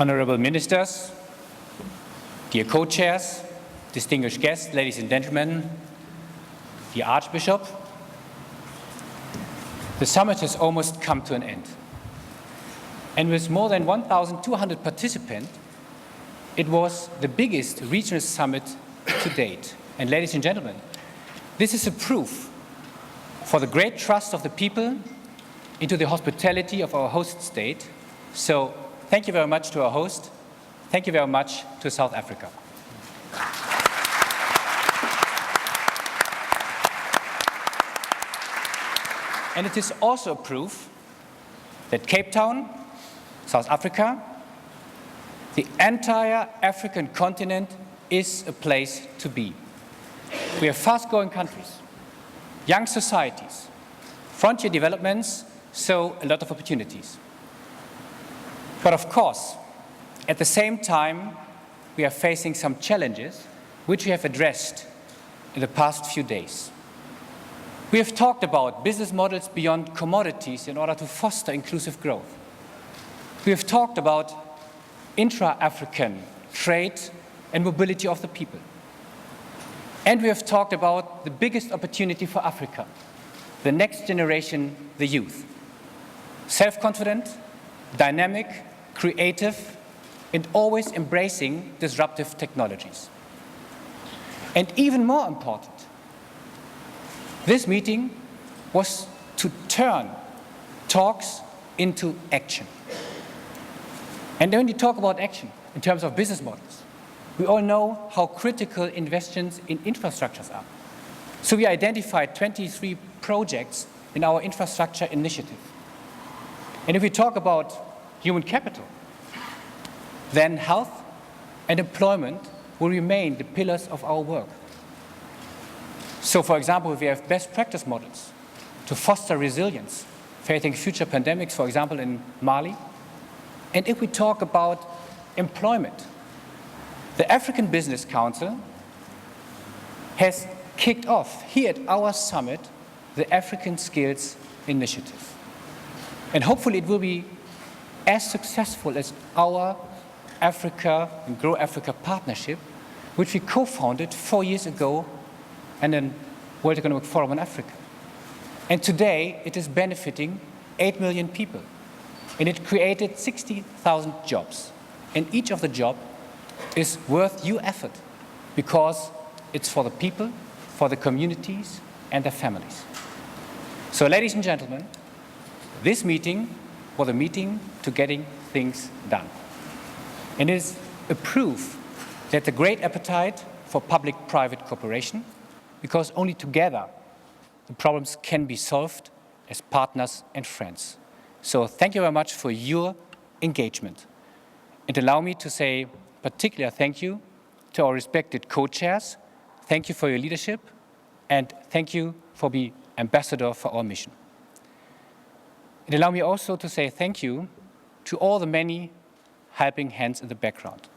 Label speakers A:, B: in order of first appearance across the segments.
A: Honorable Ministers, dear co-chairs, distinguished guests, ladies and gentlemen, dear Archbishop, the summit has almost come to an end. And with more than 1,200 participants, it was the biggest regional summit to date. And ladies and gentlemen, this is a proof for the great trust of the people into the hospitality of our host state. So thank you very much to our host. Thank you very much to South Africa. And it is also a proof that Cape Town, South Africa, the entire African continent is a place to be. We have fast-growing countries, young societies, frontier developments, so a lot of opportunities. But of course, at the same time, we are facing some challenges which we have addressed in the past few days. We have talked about business models beyond commodities in order to foster inclusive growth. We have talked about intra-African trade and mobility of the people. And we have talked about the biggest opportunity for Africa, the next generation, the youth. Self-confident, dynamic, creative, and always embracing disruptive technologies. And even more important, this meeting was to turn talks into action. And when you talk about action in terms of business models, we all know how critical investments in infrastructures are. So we identified 23 projects in our infrastructure initiative. And if we talk about human capital, then health and employment will remain the pillars of our work. So, for example, we have best practice models to foster resilience, facing future pandemics, for example, in Mali. And if we talk about employment, the African Business Council has kicked off here at our summit the African Skills Initiative. And hopefully it will be as successful as our Africa and Grow Africa partnership, which we co-founded 4 years ago and then World Economic Forum on Africa. And today it is benefiting 8 million people. And it created 60,000 jobs. And each of the jobs is worth your effort because it's for the people, for the communities, and their families. So, ladies and gentlemen, this meeting was a meeting to getting things done. And it is a proof that the great appetite for public-private cooperation, because only together the problems can be solved as partners and friends. So thank you very much for your engagement. And allow me to say particular thank you to our respected co-chairs. Thank you for your leadership, and thank you for being ambassador for our mission. And allow me also to say thank you to all the many helping hands in the background.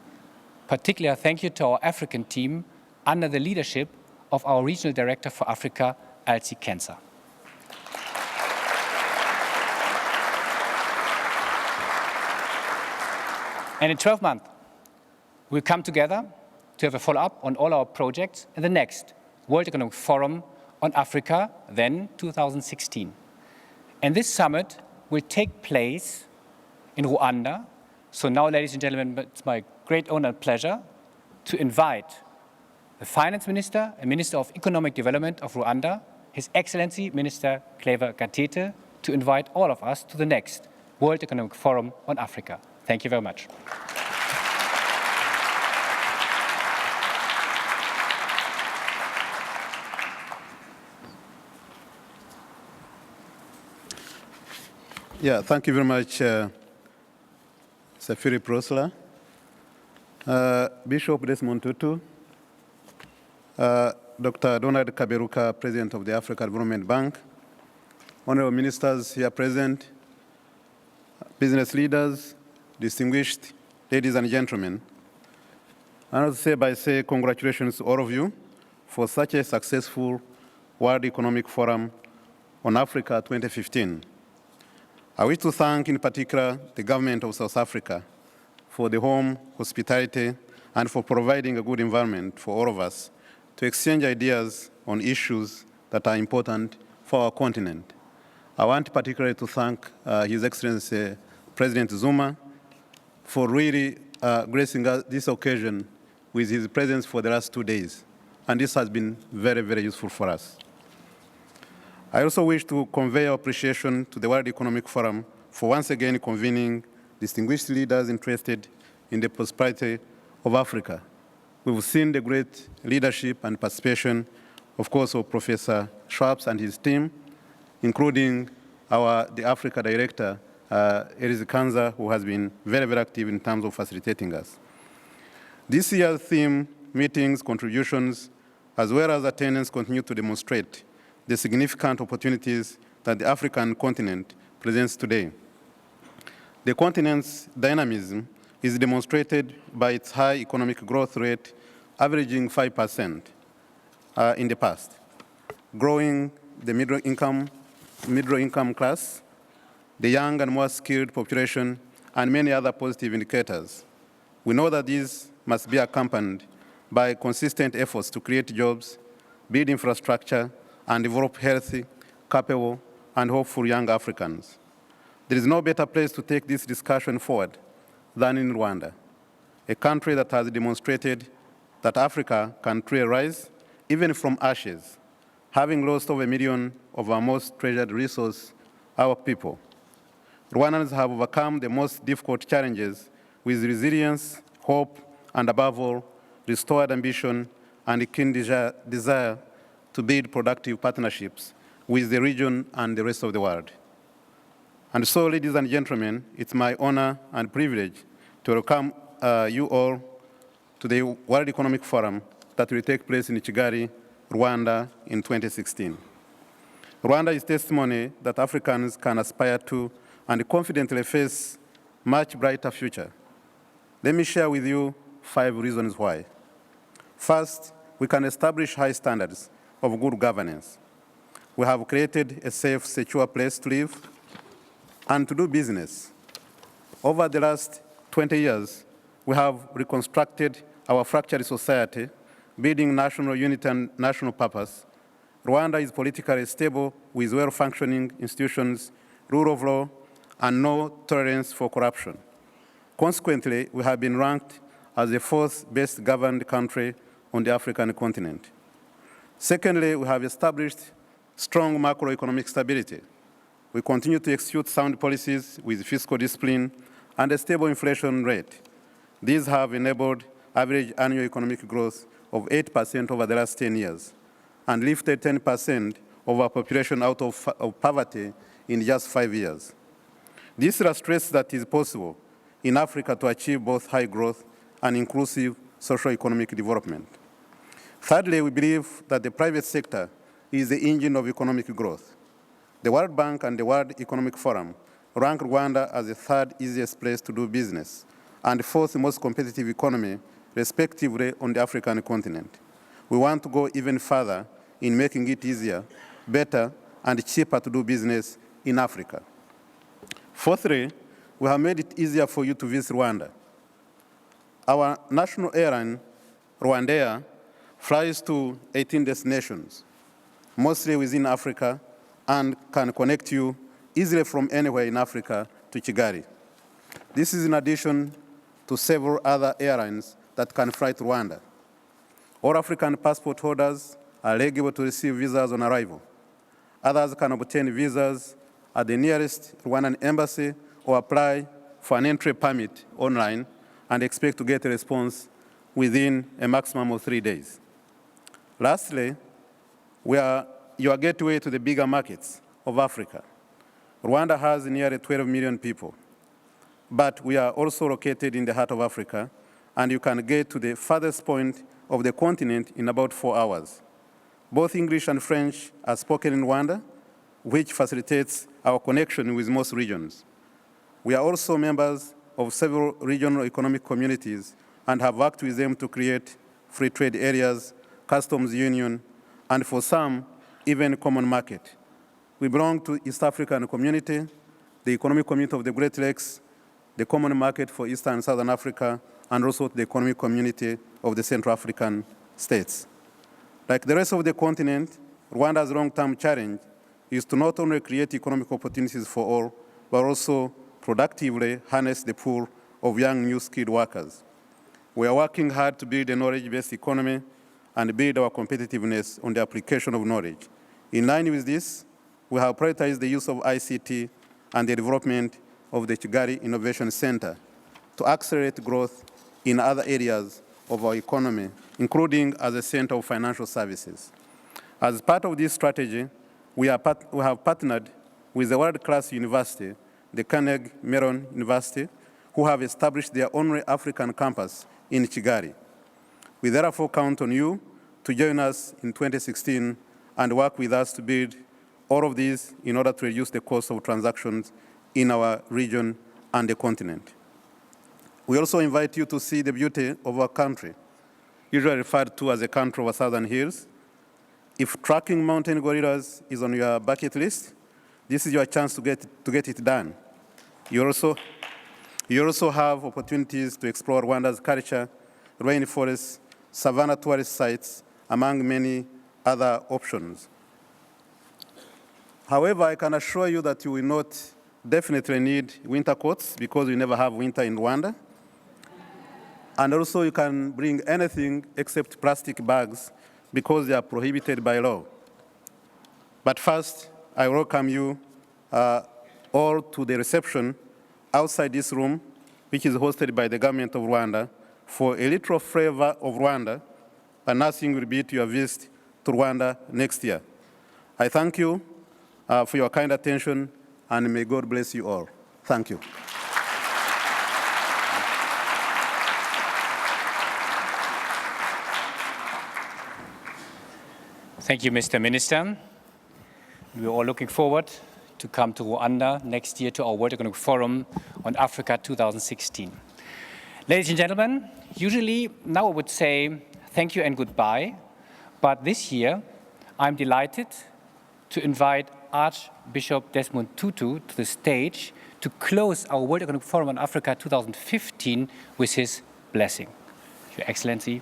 A: Particular thank you to our African team under the leadership of our Regional Director for Africa, Alci Kenza. And in 12 months, we'll come together to have a follow-up on all our projects in the next World Economic Forum on Africa, then 2016. And this summit will take place in Rwanda. So now, ladies and gentlemen, it's my great honor and pleasure to invite the Finance Minister and Minister of Economic Development of Rwanda, His Excellency Minister Claver Gatete, to invite all of us to the next World Economic Forum on Africa. Thank you very much.
B: Yeah, thank you very much, Safiri Prosla, Bishop Desmond Tutu, Dr. Donald Kaberuka, President of the Africa Development Bank, honorable ministers here present, business leaders, distinguished ladies and gentlemen. I want to say congratulations to all of you for such a successful World Economic Forum on Africa 2015. I wish to thank in particular the government of South Africa for the home, hospitality, and for providing a good environment for all of us to exchange ideas on issues that are important for our continent. I want particularly to thank His Excellency President Zuma for really gracing this occasion with his presence for the last 2 days. And this has been very, very useful for us. I also wish to convey our appreciation to the World Economic Forum for once again convening distinguished leaders interested in the prosperity of Africa. We've seen the great leadership and participation, of course, of Professor Schwabs and his team, including the Africa Director, Eriz Kanza, who has been very, very active in terms of facilitating us. This year's theme, meetings, contributions, as well as attendance continue to demonstrate the significant opportunities that the African continent presents today. The continent's dynamism is demonstrated by its high economic growth rate, averaging 5% in the past, growing the middle income class, the young and more skilled population, and many other positive indicators. We know that these must be accompanied by consistent efforts to create jobs, build infrastructure, and develop healthy, capable, and hopeful young Africans. There is no better place to take this discussion forward than in Rwanda, a country that has demonstrated that Africa can truly rise, even from ashes, having lost over 1 million of our most treasured resource, our people. Rwandans have overcome the most difficult challenges with resilience, hope, and above all, restored ambition and a keen desire to build productive partnerships with the region and the rest of the world. And so, ladies and gentlemen, it's my honor and privilege to welcome you all to the World Economic Forum that will take place in Kigali, Rwanda in 2016. Rwanda is testimony that Africans can aspire to and confidently face a much brighter future. Let me share with you 5 reasons why. First, we can establish high standards of good governance. We have created a safe, secure place to live and to do business. Over the last 20 years, we have reconstructed our fractured society, building national unity and national purpose. Rwanda is politically stable with well-functioning institutions, rule of law, and no tolerance for corruption. Consequently, we have been ranked as the 4th best governed country on the African continent. Secondly, we have established strong macroeconomic stability. We continue to execute sound policies with fiscal discipline and a stable inflation rate. These have enabled average annual economic growth of 8% over the last 10 years and lifted 10% of our population out of poverty in just 5 years. This illustrates that it is possible in Africa to achieve both high growth and inclusive socio-economic development. Thirdly, we believe that the private sector is the engine of economic growth. The World Bank and the World Economic Forum rank Rwanda as the 3rd easiest place to do business and the 4th most competitive economy, respectively, on the African continent. We want to go even further in making it easier, better, and cheaper to do business in Africa. Fourthly, we have made it easier for you to visit Rwanda. Our national airline, Rwandair, flies to 18 destinations, mostly within Africa, and can connect you easily from anywhere in Africa to Kigali. This is in addition to several other airlines that can fly to Rwanda. All African passport holders are eligible to receive visas on arrival. Others can obtain visas at the nearest Rwandan embassy or apply for an entry permit online and expect to get a response within a maximum of 3 days. Lastly, we are your gateway to the bigger markets of Africa. Rwanda has nearly 12 million people, but we are also located in the heart of Africa, and you can get to the farthest point of the continent in about 4 hours. Both English and French are spoken in Rwanda, which facilitates our connection with most regions. We are also members of several regional economic communities and have worked with them to create free trade areas, customs union, and for some, even common market. We belong to East African Community, the Economic Community of the Great Lakes, the Common Market for Eastern and Southern Africa, and also to the Economic Community of the Central African States. Like the rest of the continent, Rwanda's long-term challenge is to not only create economic opportunities for all, but also productively harness the pool of young new skilled workers. We are working hard to build a knowledge-based economy and build our competitiveness on the application of knowledge. In line with this, we have prioritized the use of ICT and the development of the Kigali Innovation Center to accelerate growth in other areas of our economy, including as a center of financial services. As part of this strategy, we have partnered with the world-class university, the Carnegie Mellon University, who have established their own African campus in Kigali. We therefore count on you to join us in 2016 and work with us to build all of these in order to reduce the cost of transactions in our region and the continent. We also invite you to see the beauty of our country, usually referred to as a country of 1,000 hills. If tracking mountain gorillas is on your bucket list, this is your chance to get it done. You also have opportunities to explore Rwanda's culture, rainforests, savanna tourist sites, among many other options. However, I can assure you that you will not definitely need winter coats because we never have winter in Rwanda. And also you can bring anything except plastic bags because they are prohibited by law. But first, I welcome you all to the reception outside this room, which is hosted by the government of Rwanda, for a little flavor of Rwanda, and nothing will beat your visit to Rwanda next year. I thank you for your kind attention, and may God bless you all. Thank you.
A: Thank you, Mr. Minister. We're all looking forward to come to Rwanda next year to our World Economic Forum on Africa 2016. Ladies and gentlemen, usually now I would say thank you and goodbye, but this year I'm delighted to invite Archbishop Desmond Tutu to the stage to close our World Economic Forum on Africa 2015 with his blessing. Your Excellency.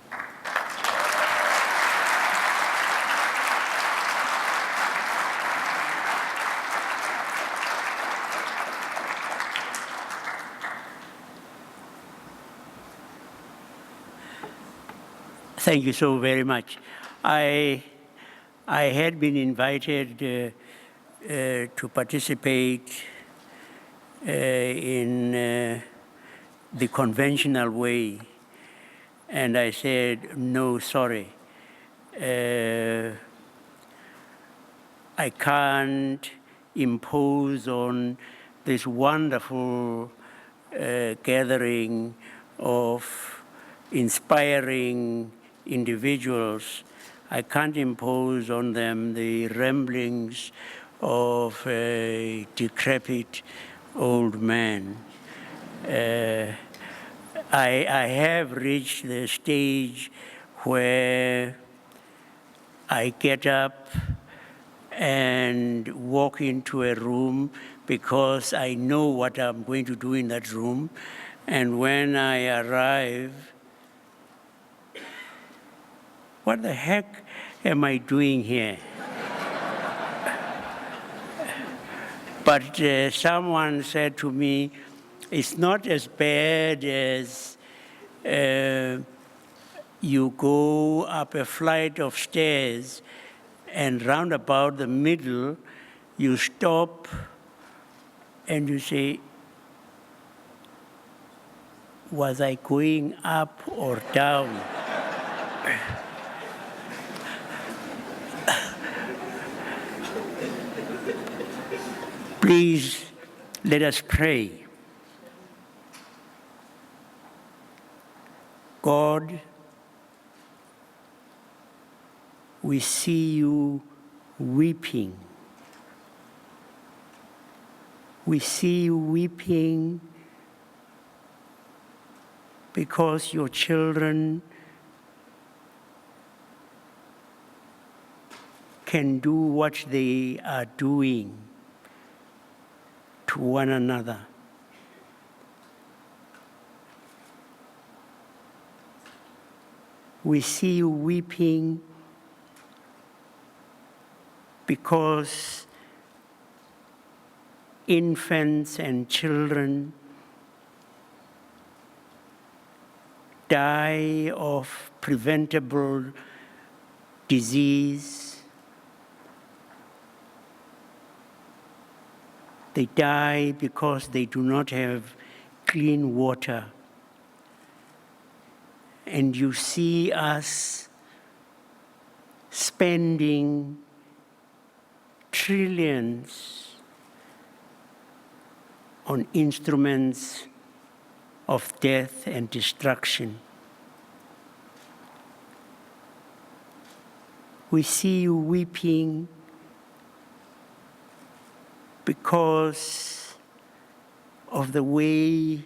C: Thank you so very much. I had been invited to participate in the conventional way, and I said, no, sorry. I can't impose on this wonderful gathering of inspiring individuals. I can't impose on them the ramblings of a decrepit old man. I have reached the stage where I get up and walk into a room because I know what I'm going to do in that room. And when I arrive, what the heck am I doing here? But someone said to me, it's not as bad as you go up a flight of stairs and round about the middle, you stop and you say, was I going up or down? Please, let us pray. God, we see you weeping. We see you weeping because your children can do what they are doing to one another. We see you weeping because infants and children die of preventable disease. They die because they do not have clean water. And you see us spending trillions on instruments of death and destruction. We see you weeping because of the way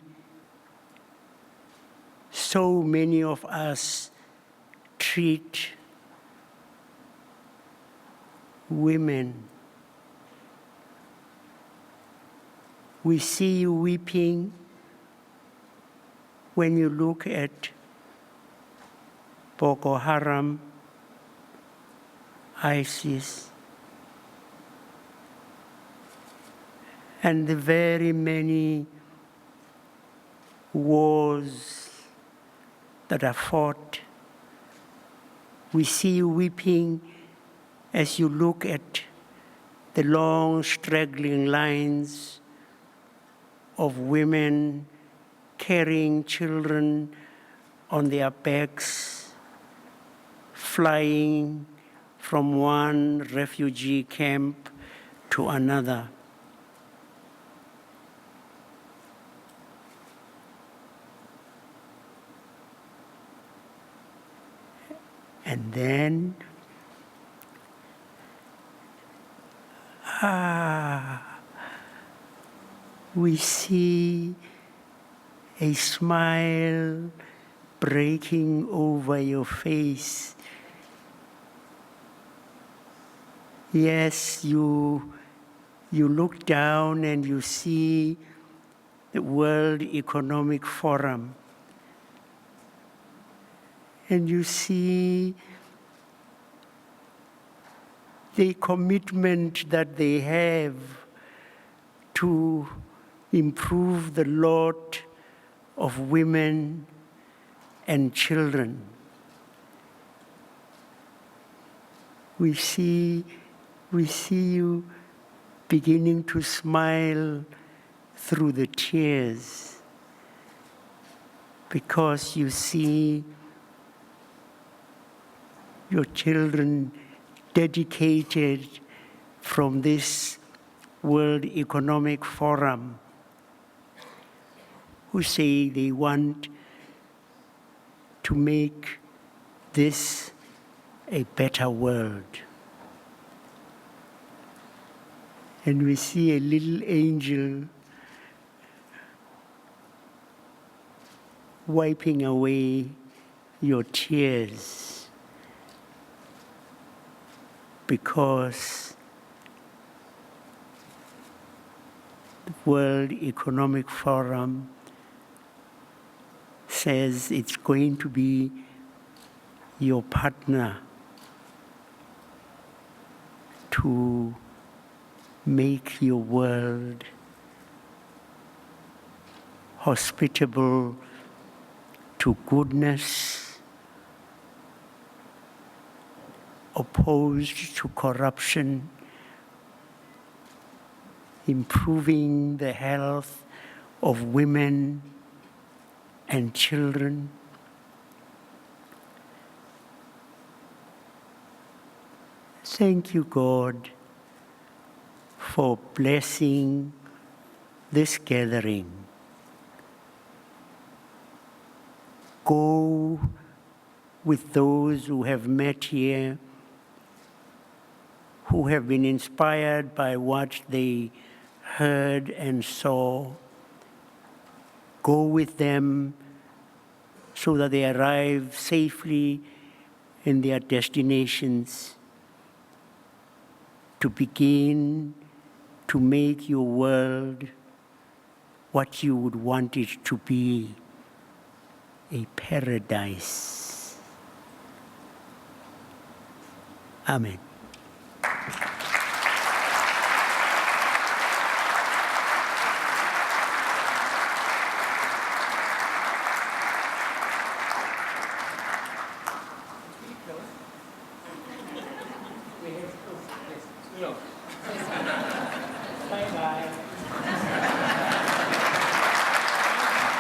C: so many of us treat women. We see you weeping when you look at Boko Haram, ISIS, and the very many wars that are fought. We see you weeping as you look at the long straggling lines of women carrying children on their backs, flying from one refugee camp to another. And then, we see a smile breaking over your face. Yes, you look down and you see the World Economic Forum. And you see the commitment that they have to improve the lot of women and children. We see you beginning to smile through the tears because you see your children dedicated from this World Economic Forum who say they want to make this a better world. And we see a little angel wiping away your tears because the World Economic Forum says it's going to be your partner to make your world hospitable to goodness, opposed to corruption, improving the health of women and children. Thank you, God, for blessing this gathering. Go with those who have met here, who have been inspired by what they heard and saw. Go with them so that they arrive safely in their destinations to begin to make your world what you would want it to be, a paradise. Amen.
A: Bye-bye.